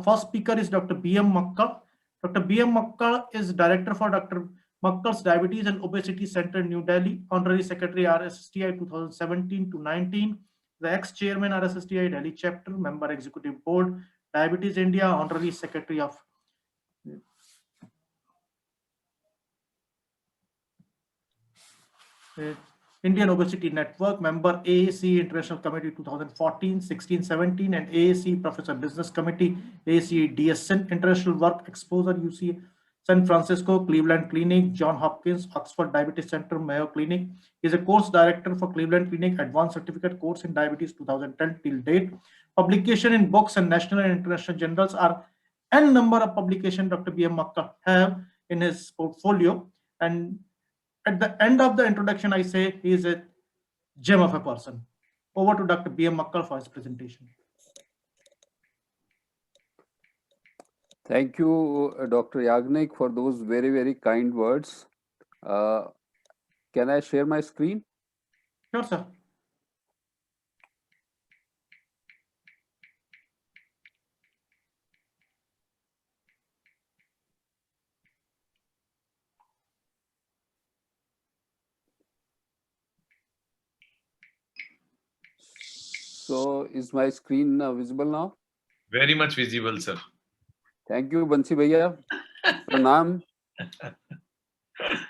first speaker is Dr. B.M. Makkal. Dr. B.M. Makkal is director for Dr. Makkal's Diabetes and Obesity Center, New Delhi, Honorary Secretary RSSTI 2017 to 19, the ex-chairman RSSTI Delhi chapter, member executive board, Diabetes India, Honorary Secretary of Indian Obesity Network, member AAC International Committee 2014, 16, 17, and AAC Professor Business Committee, AAC DSN International Work Exposure, UC San Francisco, Cleveland Clinic, John Hopkins, Oxford Diabetes Center, Mayo Clinic. He is a course director for Cleveland Clinic Advanced Certificate Course in Diabetes 2010 till date. Publication in books and national and international journals are n number of publications Dr. B.M. Makkal have in his portfolio. And at the end of the introduction, I say he is a gem of a person. Over to Dr. B.M. Makkal for his presentation. Thank you, Dr. Yagnik, for those very, very kind words. Can I share my screen? Sure, sir. So, is my screen visible now? Very much visible, sir. Thank you, Bansi Bhaiya. Pranam.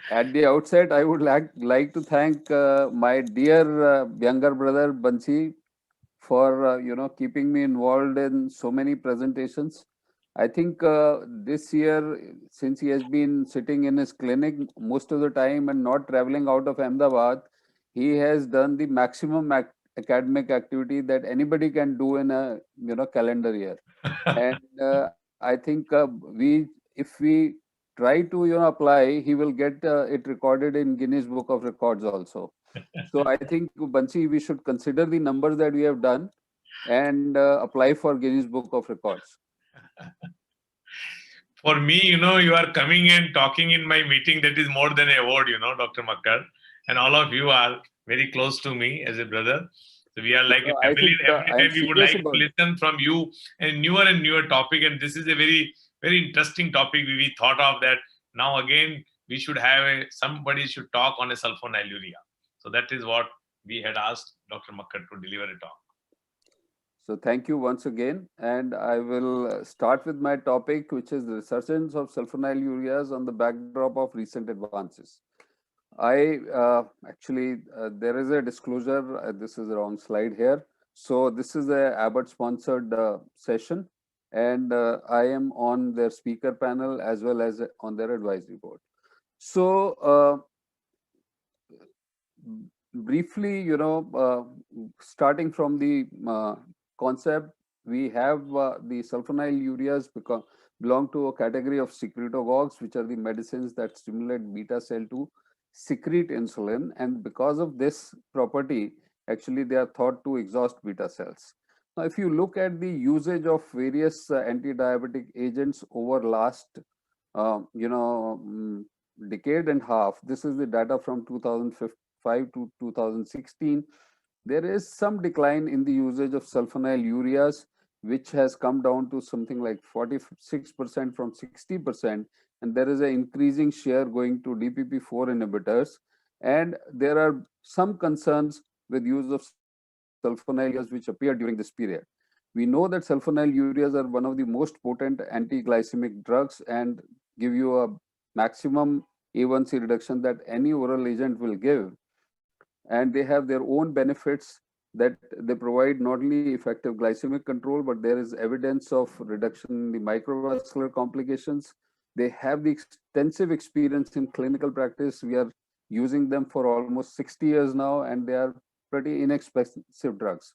At the outset, I would like to thank my dear younger brother Bansi for keeping me involved in so many presentations. I think this year, since he has been sitting in his clinic most of the time and not traveling out of Ahmedabad, he has done the maximum academic activity that anybody can do in a calendar year. And I think if we try to apply, he will get it recorded in Guinness Book of Records also. So I think, Bansi, we should consider the numbers that we have done and apply for Guinness Book of Records. For me, you are coming and talking in my meeting. That is more than an award, Dr. Makkal. And all of you are very close to me as a brother. So we are like a family. Every time we would like to listen from you and newer topic. And this is a very, very interesting topic we thought of that now again we should have somebody should talk on a sulfonylurea. So that is what we had asked Dr. Makkal to deliver a talk. So thank you once again, and I will start with my topic, which is the resurgence of sulfonylureas on the backdrop of recent advances. There is a disclosure. This is the wrong slide here. So this is a Abbott-sponsored session, and I am on their speaker panel as well as on their advisory board. So briefly, starting from the concept, we have the sulfonylureas belong to a category of secretagogues, which are the medicines that stimulate beta cell to secrete insulin, and because of this property, actually they are thought to exhaust beta cells. Now, if you look at the usage of various anti-diabetic agents over last decade and a half, this is the data from 2005 to 2016. There is some decline in the usage of sulfonylureas, which has come down to something like 46% from 60%, and there is an increasing share going to DPP-4 inhibitors. And there are some concerns with use of sulfonylureas which appear during this period. We know that sulfonylureas are one of the most potent anti-glycemic drugs and give you a maximum A1C reduction that any oral agent will give. And they have their own benefits that they provide not only effective glycemic control, but there is evidence of reduction in the microvascular complications. They have the extensive experience in clinical practice. We are using them for almost 60 years now, and they are pretty inexpensive drugs.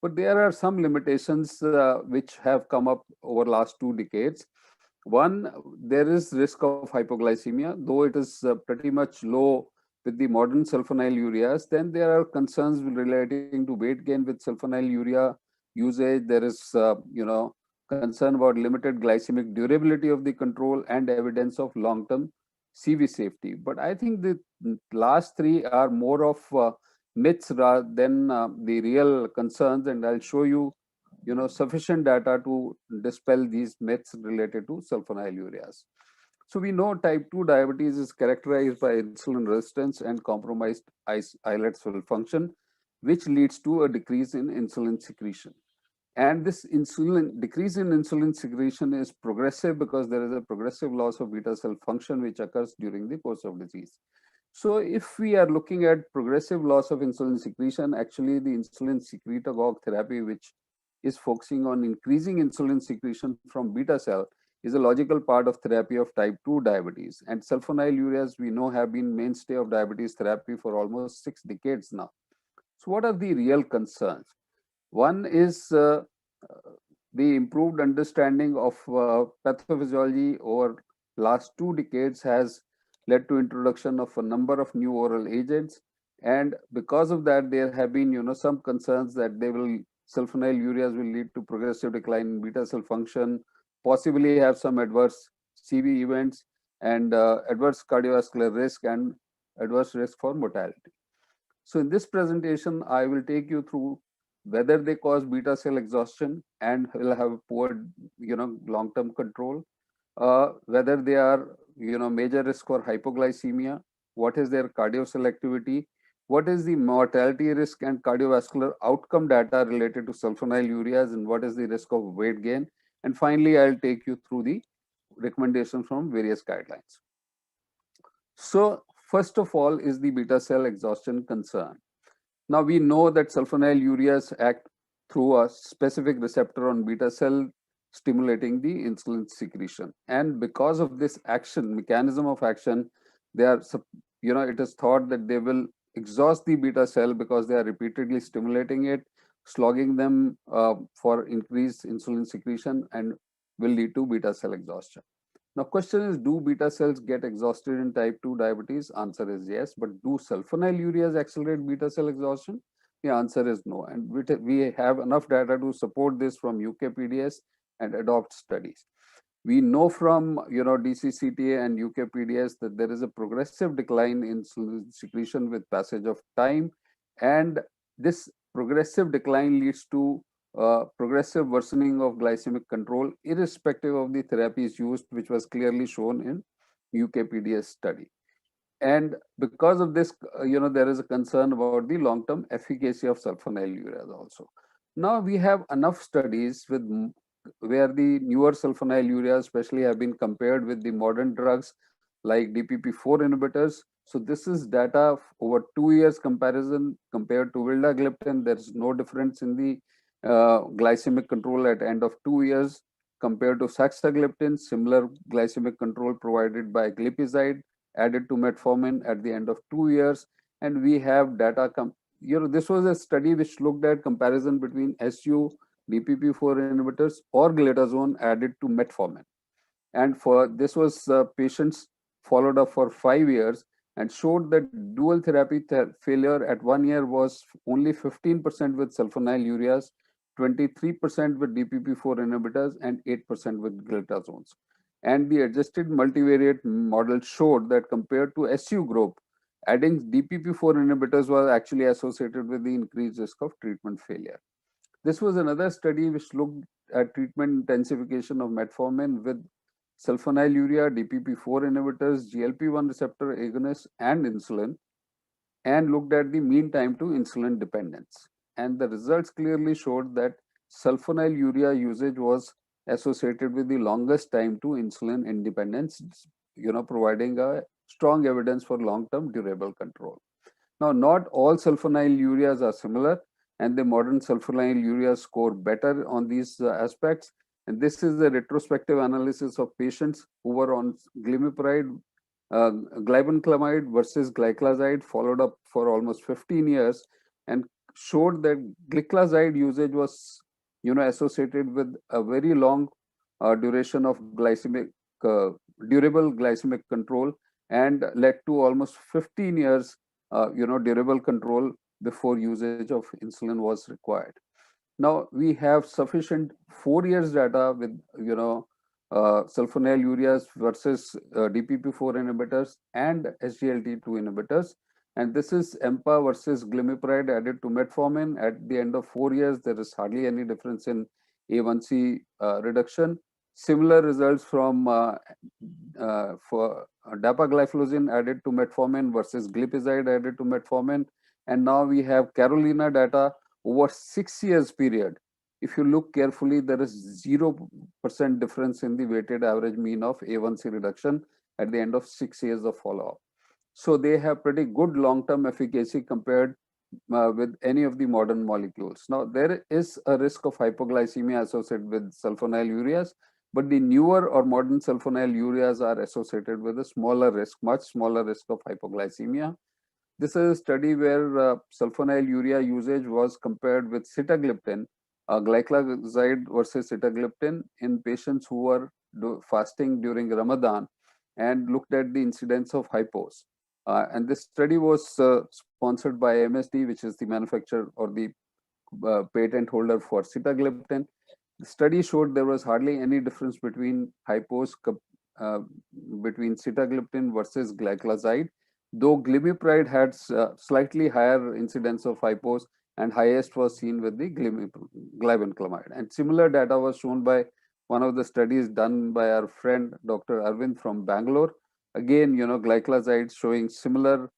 But there are some limitations which have come up over last 2 decades. One, there is risk of hypoglycemia, though it is pretty much low with the modern sulfonylureas. Then there are concerns relating to weight gain with sulfonylurea usage. There is, concern about limited glycemic durability of the control and evidence of long-term CV safety. But I think the last 3 are more of myths rather than the real concerns, and I'll show you sufficient data to dispel these myths related to sulfonylureas. So we know type 2 diabetes is characterized by insulin resistance and compromised islet cell function, which leads to a decrease in insulin secretion. And this decrease in insulin secretion is progressive because there is a progressive loss of beta cell function which occurs during the course of disease. So if we are looking at progressive loss of insulin secretion, actually the insulin secretagogue therapy, which is focusing on increasing insulin secretion from beta cell, is a logical part of therapy of type 2 diabetes. And sulfonylureas, we know, have been mainstay of diabetes therapy for almost 6 decades now. So what are the real concerns? One is the improved understanding of pathophysiology over last 2 decades has led to introduction of a number of new oral agents. And because of that, there have been, some concerns that sulfonylureas will lead to progressive decline in beta cell function, possibly have some adverse CV events and adverse cardiovascular risk and adverse risk for mortality. So in this presentation, I will take you through whether they cause beta cell exhaustion and will have poor, long-term control, whether they are, major risk for hypoglycemia, what is their cardioselectivity, what is the mortality risk and cardiovascular outcome data related to sulfonylureas, and what is the risk of weight gain. And finally, I'll take you through the recommendations from various guidelines. So first of all is the beta cell exhaustion concern. Now we know that sulfonylureas act through a specific receptor on beta cell, stimulating the insulin secretion. And because of this mechanism of action, they are, it is thought that they will exhaust the beta cell because they are repeatedly stimulating it, slogging them for increased insulin secretion, and will lead to beta cell exhaustion. Now, question is, do beta cells get exhausted in type 2 diabetes? Answer is yes. But do sulfonylureas accelerate beta cell exhaustion? The answer is no. And we have enough data to support this from UKPDS and ADOPT studies. We know from DCCTA and UKPDS that there is a progressive decline in insulin secretion with passage of time, and this progressive decline leads to progressive worsening of glycemic control irrespective of the therapies used, which was clearly shown in UKPDS study. And because of this, there is a concern about the long-term efficacy of sulfonylureas also. Now we have enough studies where the newer sulfonylureas especially have been compared with the modern drugs like DPP-4 inhibitors. So this is data over 2 years comparison compared to vildagliptin. There is no difference in the glycemic control at end of 2 years compared to saxagliptin. Similar glycemic control provided by glipizide added to metformin at the end of 2 years. And we have data, this was a study which looked at comparison between SU, DPP-4 inhibitors or glitazone added to metformin. And for this was patients followed up for 5 years and showed that dual therapy failure at 1 year was only 15% with sulfonylureas, 23% with DPP-4 inhibitors, and 8% with glitazones. And the adjusted multivariate model showed that compared to SU group, adding DPP-4 inhibitors was actually associated with the increased risk of treatment failure. This was another study which looked at treatment intensification of metformin with sulfonylurea, DPP-4 inhibitors, GLP-1 receptor agonists, and insulin, and looked at the mean time to insulin dependence. And the results clearly showed that sulfonylurea usage was associated with the longest time to insulin independence, providing a strong evidence for long-term durable control. Now, not all sulfonylureas are similar, and the modern sulfonylureas score better on these aspects. And this is the retrospective analysis of patients who were on glimepiride, glibenclamide versus gliclazide, followed up for almost 15 years, and showed that gliclazide usage was, associated with a very long duration of durable glycemic control, and led to almost 15 years, durable control before usage of insulin was required. Now we have sufficient 4 years data with, sulfonylureas versus DPP-4 inhibitors and SGLT2 inhibitors. And this is EMPA versus glimepiride added to metformin. At the end of 4 years, there is hardly any difference in A1C reduction. Similar results from for dapagliflozin added to metformin versus glipizide added to metformin. And now we have Carolina data over 6 years period. If you look carefully, there is 0% difference in the weighted average mean of A1C reduction at the end of 6 years of follow-up. So they have pretty good long-term efficacy compared with any of the modern molecules. Now, there is a risk of hypoglycemia associated with sulfonylureas, but the newer or modern sulfonylureas are associated with a smaller risk, much smaller risk of hypoglycemia. This is a study where sulfonylurea usage was compared with sitagliptin, glyclazide versus sitagliptin in patients who were fasting during Ramadan and looked at the incidence of hypos. And this study was sponsored by MSD, which is the manufacturer or the patent holder for sitagliptin. The study showed there was hardly any difference between hypos between sitagliptin versus glyclazide, though glimepiride had slightly higher incidence of hypos, and highest was seen with the glibenclamide. And similar data was shown by one of the studies done by our friend Dr. Arvind from Bangalore. Again, glyclazide showing similar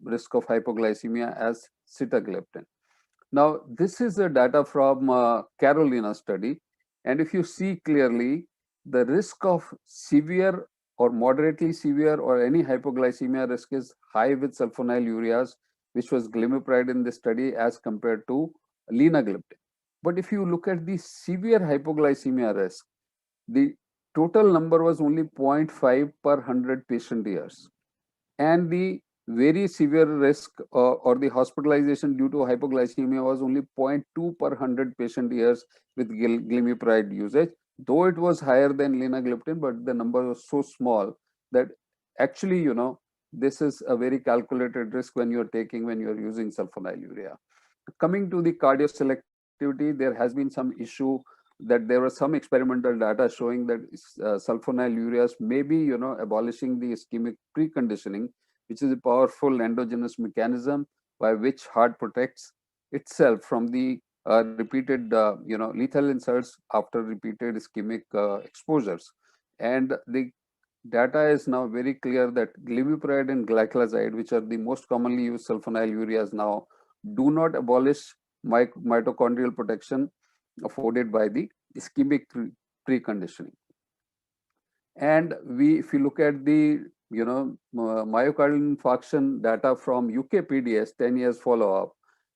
risk of hypoglycemia as sitagliptin. Now, this is the data from Carolina study. And if you see clearly, the risk of severe or moderately severe or any hypoglycemia risk is high with sulfonylureas, which was glimepiride in this study as compared to linagliptin. But if you look at the severe hypoglycemia risk, the total number was only 0.5 per 100 patient years. And the very severe risk or the hospitalization due to hypoglycemia was only 0.2 per 100 patient years with glimepiride usage, though it was higher than linagliptin, but the number was so small that actually, this is a very calculated risk when you're using sulfonylurea. Coming to the cardioselectivity, there has been some issue that there was some experimental data showing that sulfonylureas may be, abolishing the ischemic preconditioning, which is a powerful endogenous mechanism by which heart protects itself from the repeated, lethal insults after repeated ischemic exposures. And the data is now very clear that glimepiride and glyclazide, which are the most commonly used sulfonylureas now, do not abolish mitochondrial protection afforded by the ischemic preconditioning. And if you look at the myocardial infarction data from UKPDS 10 years follow-up,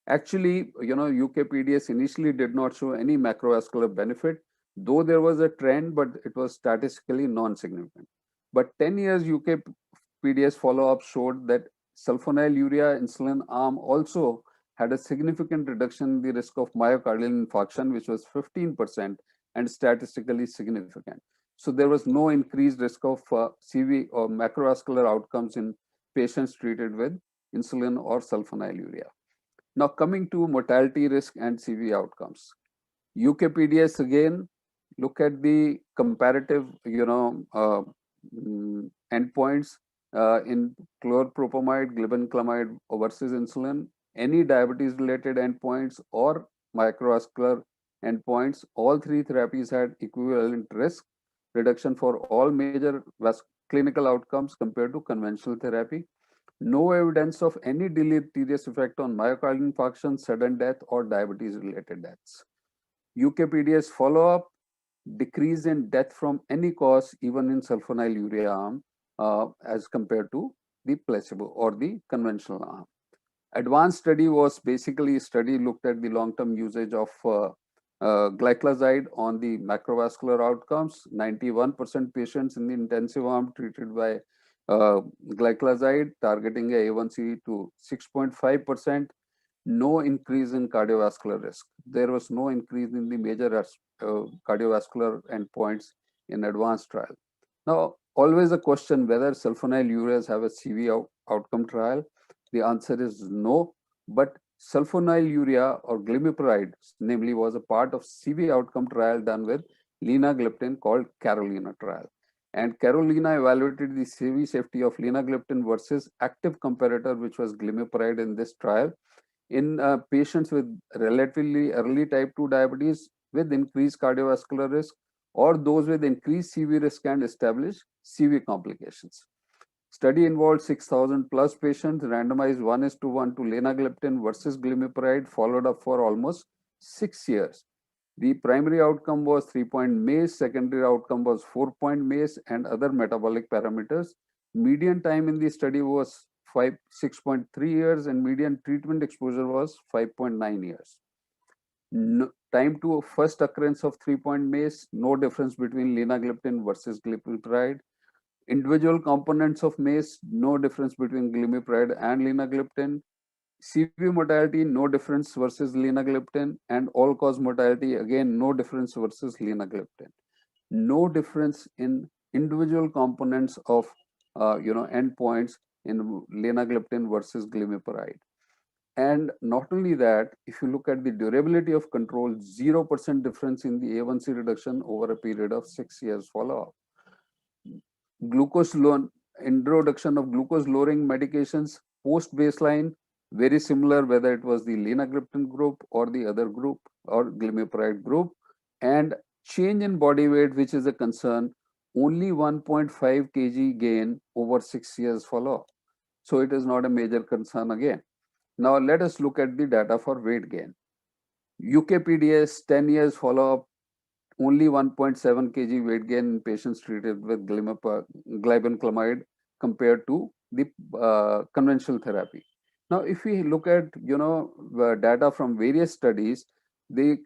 actually, UKPDS initially did not show any macrovascular benefit, though there was a trend, but it was statistically non-significant. But 10 years UKPDS follow-up showed that sulfonylurea insulin arm also had a significant reduction in the risk of myocardial infarction, which was 15% and statistically significant. So there was no increased risk of CV or macrovascular outcomes in patients treated with insulin or sulfonylurea. Now coming to mortality risk and CV outcomes. UKPDS again look at the comparative, endpoints in chlorpropamide, glibenclamide versus insulin, any diabetes-related endpoints or microvascular endpoints. All three therapies had equivalent risk reduction for all major clinical outcomes compared to conventional therapy. No evidence of any deleterious effect on myocardial infarction, sudden death, or diabetes-related deaths. UKPDS follow-up, decrease in death from any cause, even in sulfonylurea arm, as compared to the placebo or the conventional arm. Advanced study was basically a study looked at the long-term usage of glyclazide on the macrovascular outcomes. 91% patients in the intensive arm treated by glyclazide, targeting a A1C to 6.5%. No increase in cardiovascular risk. There was no increase in the major cardiovascular endpoints in advanced trial. Now, always a question whether sulfonylureas have a CV outcome trial. The answer is no, but sulfonylurea or glimepiride, namely, was a part of CV outcome trial done with linagliptin called Carolina trial. And Carolina evaluated the CV safety of linagliptin versus active comparator, which was glimepiride in this trial, in patients with relatively early type 2 diabetes with increased cardiovascular risk, or those with increased CV risk and established CV complications. Study involved 6,000 plus patients, randomized 1:1 to linagliptin versus glimepiride, followed up for almost 6 years. The primary outcome was 3-point MACE, secondary outcome was 4-point MACE and other metabolic parameters. Median time in the study was 6.3 years and median treatment exposure was 5.9 years. No, time to first occurrence of 3-point MACE, no difference between linagliptin versus glimepiride. Individual components of MACE, no difference between glimepiride and linagliptin. CV mortality, no difference versus linagliptin, and all-cause mortality, again, no difference versus linagliptin. No difference in individual components of endpoints in linagliptin versus glimepiride. And not only that, if you look at the durability of control, 0% difference in the A1C reduction over a period of 6 years follow-up. Introduction of glucose lowering medications post baseline, very similar whether it was the linagliptin group or the other group or glimepiride group. And change in body weight, which is a concern, only 1.5 kg gain over 6 years follow-up. So it is not a major concern again. Now let us look at the data for weight gain. UKPDS 10 years follow-up, only 1.7 kg weight gain in patients treated with glibenclamide compared to the conventional therapy. Now, if we look at data from various studies, the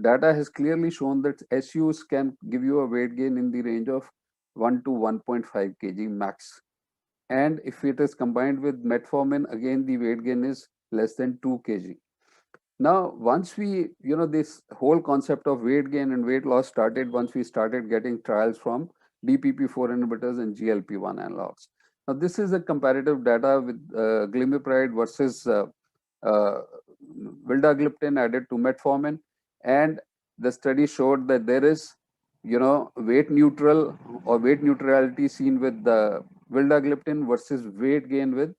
data has clearly shown that SUs can give you a weight gain in the range of 1 to 1.5 kg max. And if it is combined with metformin, again the weight gain is less than 2 kg. Now, once we, this whole concept of weight gain and weight loss started once we started getting trials from DPP-4 inhibitors and GLP-1 analogs. Now, this is a comparative data with glimepiride versus vildagliptin added to metformin, and the study showed that there is, weight neutral or weight neutrality seen with the vildagliptin versus weight gain with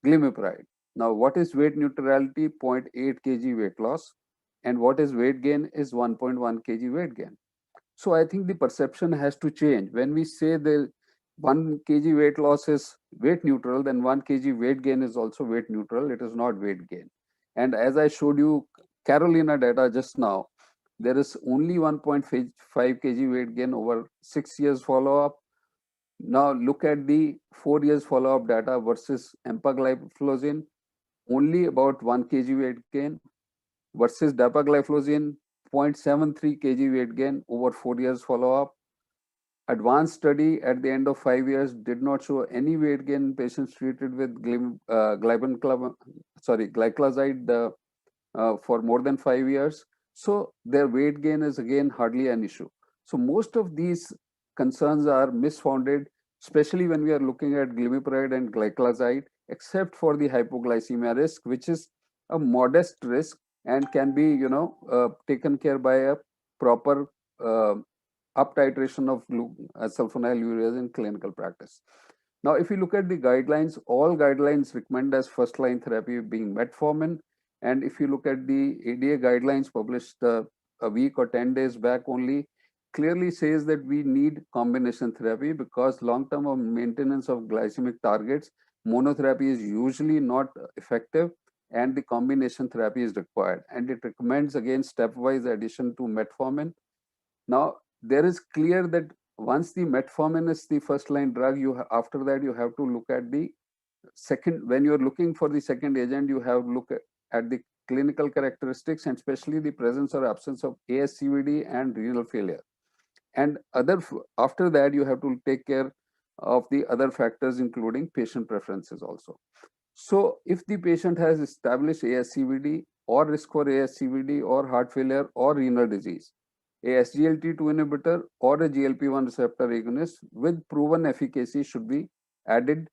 glimepiride. Now, what is weight neutrality? 0.8 kg weight loss, and what is weight gain is 1.1 kg weight gain. So I think the perception has to change. When we say the 1 kg weight loss is weight neutral, then 1 kg weight gain is also weight neutral. It is not weight gain. And as I showed you Carolina data just now, there is only 1.5 kg weight gain over 6 years follow-up. Now look at the 4 years follow-up data versus empagliflozin, only about 1 kg weight gain versus dapagliflozin, 0.73 kg weight gain over 4 years follow-up. Advanced study at the end of 5 years did not show any weight gain in patients treated with glyclazide for more than 5 years. So their weight gain is again hardly an issue. So most of these concerns are misfounded, especially when we are looking at glimepiride and glyclazide, except for the hypoglycemia risk, which is a modest risk and can be, taken care by a proper up titration of sulfonylureas in clinical practice. Now, if you look at the guidelines, all guidelines recommend as first line therapy being metformin. And if you look at the ADA guidelines published a week or 10 days back only, clearly says that we need combination therapy because long-term maintenance of glycemic targets, monotherapy is usually not effective and the combination therapy is required. And it recommends again stepwise addition to metformin. Now, there is clear that once the metformin is the first line drug, after that you have to look at the second. When you are looking for the second agent, you have to look at the clinical characteristics and especially the presence or absence of ASCVD and renal failure. And after that, you have to take care of the other factors, including patient preferences also. So if the patient has established ASCVD or risk for ASCVD or heart failure or renal disease, a SGLT2 inhibitor or a GLP-1 receptor agonist with proven efficacy should be added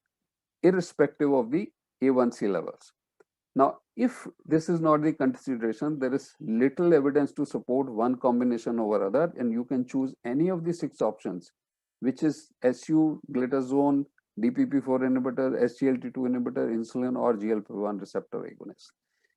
irrespective of the A1C levels. Now, if this is not the consideration, there is little evidence to support one combination over other, and you can choose any of the 6 options which is SU, glitazone, DPP4 inhibitor, SGLT2 inhibitor, insulin, or GLP-1 receptor agonist.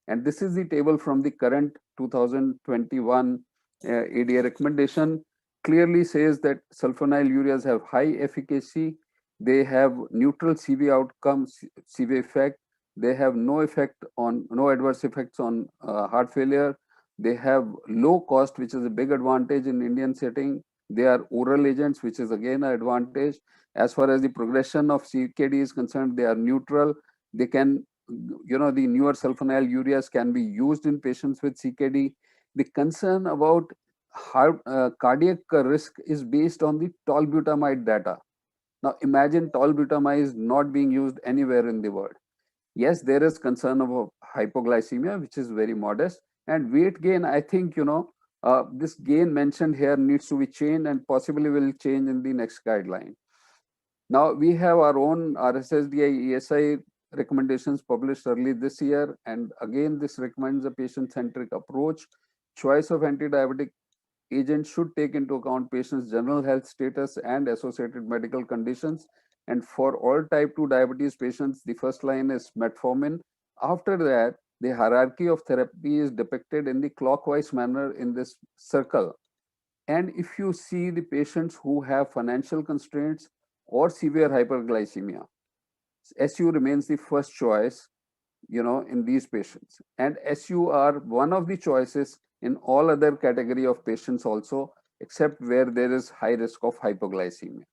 And this is the table from the current 2021 ADA recommendation. Clearly says that sulfonylureas have high efficacy, they have neutral CV outcomes, CV effect, they have no adverse effects on heart failure, they have low cost, which is a big advantage in Indian setting. They are oral agents, which is again an advantage. As far as the progression of CKD is concerned, they are neutral. They can, the newer sulfonylureas can be used in patients with CKD. The concern about cardiac risk is based on the tolbutamide data. Now imagine tolbutamide is not being used anywhere in the world. Yes, there is concern about hypoglycemia, which is very modest, and weight gain. I think this gain mentioned here needs to be changed and possibly will change in the next guideline. Now we have our own RSSDI ESI recommendations published early this year, and again this recommends a patient-centric approach. Choice of anti-diabetic agents should take into account patient's general health status and associated medical conditions. And for all type 2 diabetes patients, the first line is metformin. After that, the hierarchy of therapy is depicted in the clockwise manner in this circle. And if you see the patients who have financial constraints or severe hyperglycemia, SU remains the first choice, in these patients. And SU are one of the choices in all other category of patients also, except where there is high risk of hypoglycemia.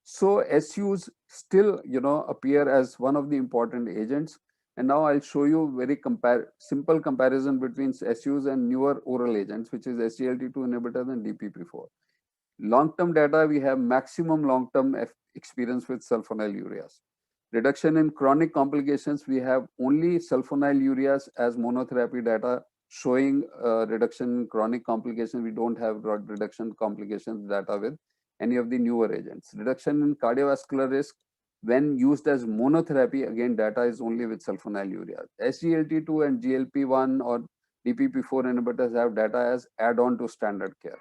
So SUs still, appear as one of the important agents. And now I'll show you very simple comparison between SUs and newer oral agents, which is SGLT2 inhibitors and DPP4. Long-term data, we have maximum long-term experience with sulfonylureas. Reduction in chronic complications, we have only sulfonylureas as monotherapy data showing reduction in chronic complications. We don't have reduction complications data with any of the newer agents. Reduction in cardiovascular risk when used as monotherapy, again data is only with sulfonylureas. SGLT2 and GLP-1 or DPP4 inhibitors have data as add-on to standard care.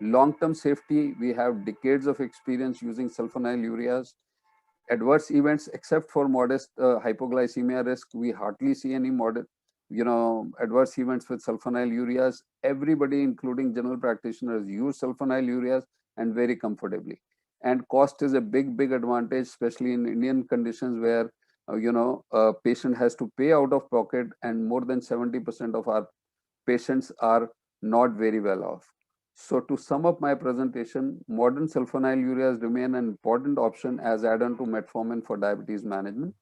Long-term safety, we have decades of experience using sulfonylureas. Adverse events, except for modest hypoglycemia risk, we hardly see any adverse events with sulfonylureas. Everybody, including general practitioners, use sulfonylureas and very comfortably. And cost is a big advantage, especially in Indian conditions where a patient has to pay out of pocket, and more than 70% of our patients are not very well off. So to sum up my presentation, modern sulfonylureas remain an important option as add-on to metformin for diabetes management.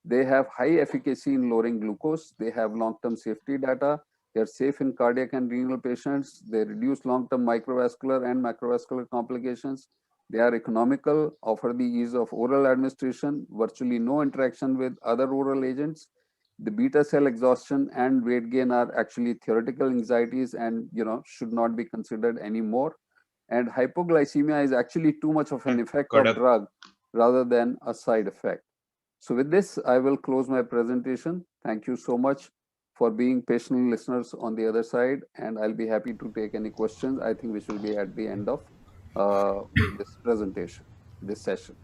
They have high efficacy in lowering glucose. They have long-term safety data. They are safe in cardiac and renal patients. They reduce long-term microvascular and macrovascular complications. They are economical, offer the ease of oral administration, virtually no interaction with other oral agents. The beta cell exhaustion and weight gain are actually theoretical anxieties and should not be considered anymore. And hypoglycemia is actually too much of an effect of drug rather than a side effect. So with this, I will close my presentation. Thank you so much for being patient listeners on the other side, and I'll be happy to take any questions. I think we should be at the end of this presentation, this session.